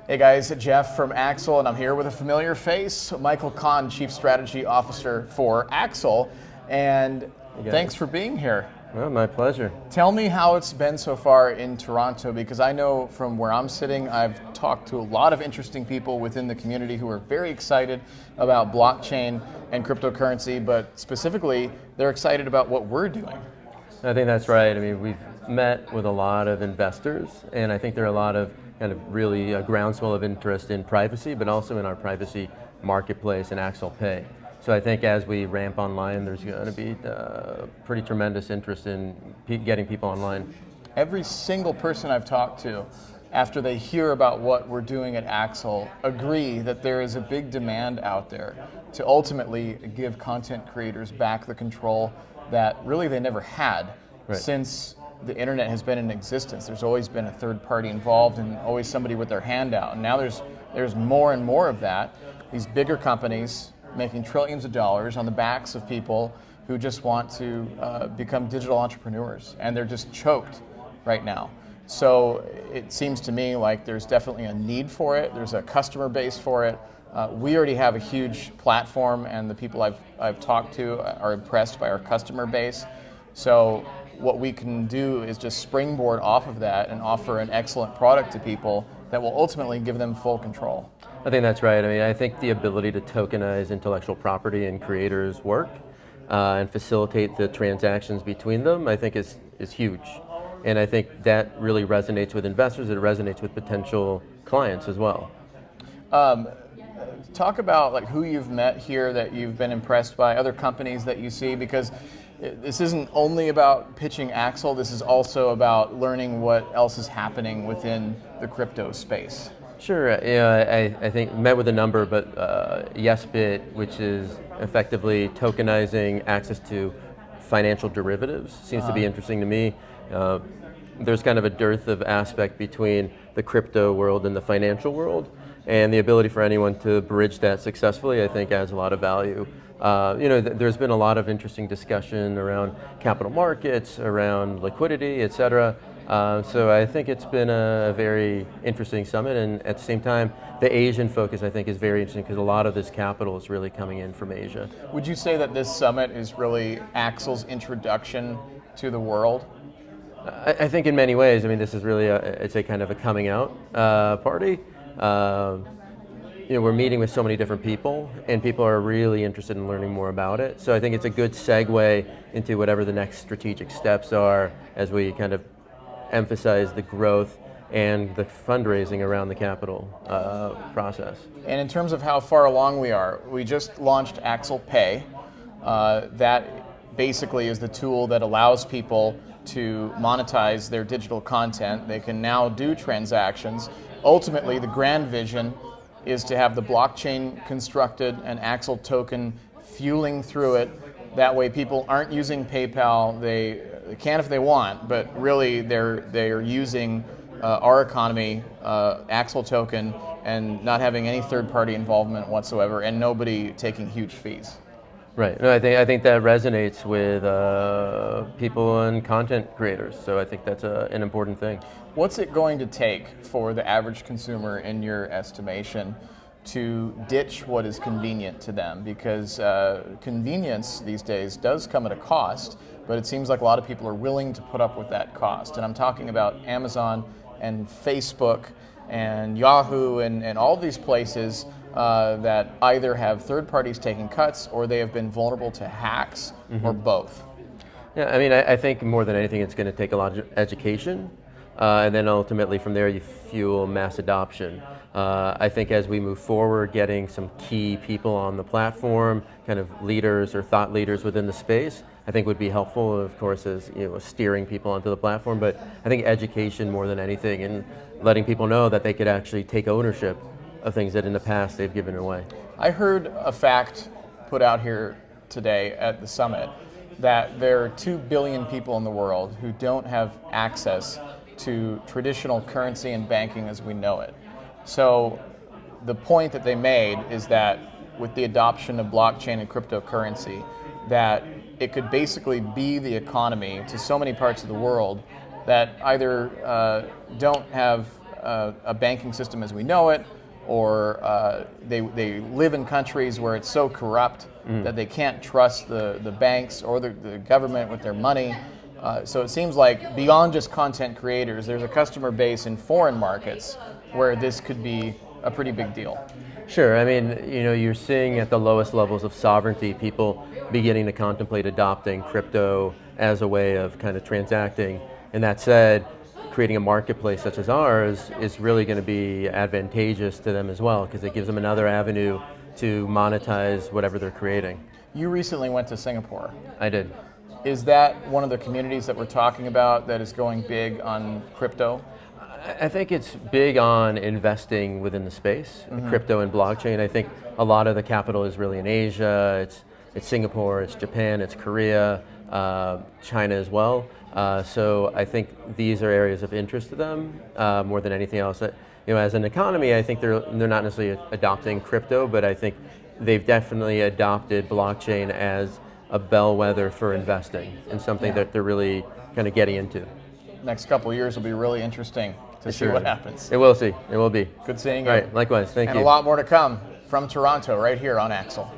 Hey guys, Jeff from Axel, and I'm here with a familiar face, Michael Conn, Chief Strategy Officer for Axel, and thanks for being here. Well, my pleasure. Tell me how it's been so far in Toronto, because I know from where I'm sitting, I've talked to a lot of interesting people within the community who are very excited about blockchain and cryptocurrency, but specifically, they're excited about what we're doing. I think that's right. I mean, we've met with a lot of investors, and I think there are a lot of kind of really a groundswell of interest in privacy, but also in our privacy marketplace and Axel Pay. So I think as we ramp online, there's going to be pretty tremendous interest in getting people online. Every single person I've talked to, after they hear about what we're doing at Axel, agree that there is a big demand out there to ultimately give content creators back the control that really they never had since the internet has been in existence. There's always been a third party involved and always somebody with their hand out. And now there's more and more of that. These bigger companies making trillions of dollars on the backs of people who just want to become digital entrepreneurs, and they're just choked right now. So it seems to me like there's definitely a need for it. There's a customer base for it. We already have a huge platform, and the people I've talked to are impressed by our customer base. So what we can do is just springboard off of that and offer an excellent product to people that will ultimately give them full control. I think that's right. I mean, I think the ability to tokenize intellectual property and creators' work and facilitate the transactions between them, I think is huge. And I think that really resonates with investors. It resonates with potential clients as well. Talk about like who you've met here that you've been impressed by, other companies that you see, because this isn't only about pitching Axel, this is also about learning what else is happening within the crypto space. Sure, I think met with a number, but YesBit, which is effectively tokenizing access to financial derivatives, seems to be interesting to me. There's kind of a dearth of aspect between the crypto world and the financial world, and the ability for anyone to bridge that successfully, I think, adds a lot of value. There's been a lot of interesting discussion around capital markets, around liquidity, et cetera. So I think it's been a very interesting summit, and at the same time, the Asian focus I think is very interesting because a lot of this capital is really coming in from Asia. Would you say that this summit is really Axel's introduction to the world? I think in many ways. I mean, this is really it's a kind of a coming out party. We're meeting with so many different people, and people are really interested in learning more about it. So I think it's a good segue into whatever the next strategic steps are as we kind of emphasize the growth and the fundraising around the capital process. And in terms of how far along we are, we just launched Axel Pay. That basically is the tool that allows people to monetize their digital content. They can now do transactions. Ultimately, the grand vision is to have the blockchain constructed, an Axel token fueling through it. That way people aren't using PayPal. They can if they want, but really they're using our economy, Axel token, and not having any third-party involvement whatsoever, and nobody taking huge fees. Right. No, I think that resonates with people and content creators. So I think that's an important thing. What's it going to take for the average consumer, in your estimation, to ditch what is convenient to them? Because convenience these days does come at a cost, but it seems like a lot of people are willing to put up with that cost. And I'm talking about Amazon and Facebook and Yahoo and all these places that either have third parties taking cuts or they have been vulnerable to hacks, or both. Yeah, I mean, I think more than anything, it's going to take a lot of education, and then ultimately from there you fuel mass adoption. I think as we move forward, getting some key people on the platform, kind of leaders or thought leaders within the space, I think would be helpful, of course, as steering people onto the platform. But I think education more than anything, and letting people know that they could actually take ownership of things that in the past they've given away. I heard a fact put out here today at the summit that there are 2 billion people in the world who don't have access to traditional currency and banking as we know it. So the point that they made is that with the adoption of blockchain and cryptocurrency, that it could basically be the economy to so many parts of the world that either don't have a banking system as we know it, or they live in countries where it's so corrupt that they can't trust the banks or the government with their money. So it seems like beyond just content creators, there's a customer base in foreign markets where this could be a pretty big deal. Sure. I mean, you're seeing at the lowest levels of sovereignty people beginning to contemplate adopting crypto as a way of kind of transacting. And that said, creating a marketplace such as ours is really going to be advantageous to them as well, because it gives them another avenue to monetize whatever they're creating. You recently went to Singapore. I did. Is that one of the communities that we're talking about that is going big on crypto? I think it's big on investing within the space, crypto and blockchain. I think a lot of the capital is really in Asia. It's Singapore, it's Japan, it's Korea, China as well. So I think these are areas of interest to them more than anything else. As an economy, I think they're not necessarily adopting crypto, but I think they've definitely adopted blockchain as a bellwether for investing and something that they're really kind of getting into. Next couple of years will be really interesting to see what happens. It will be. Good seeing you. All right, likewise, thank you. And a lot more to come from Toronto right here on Axel.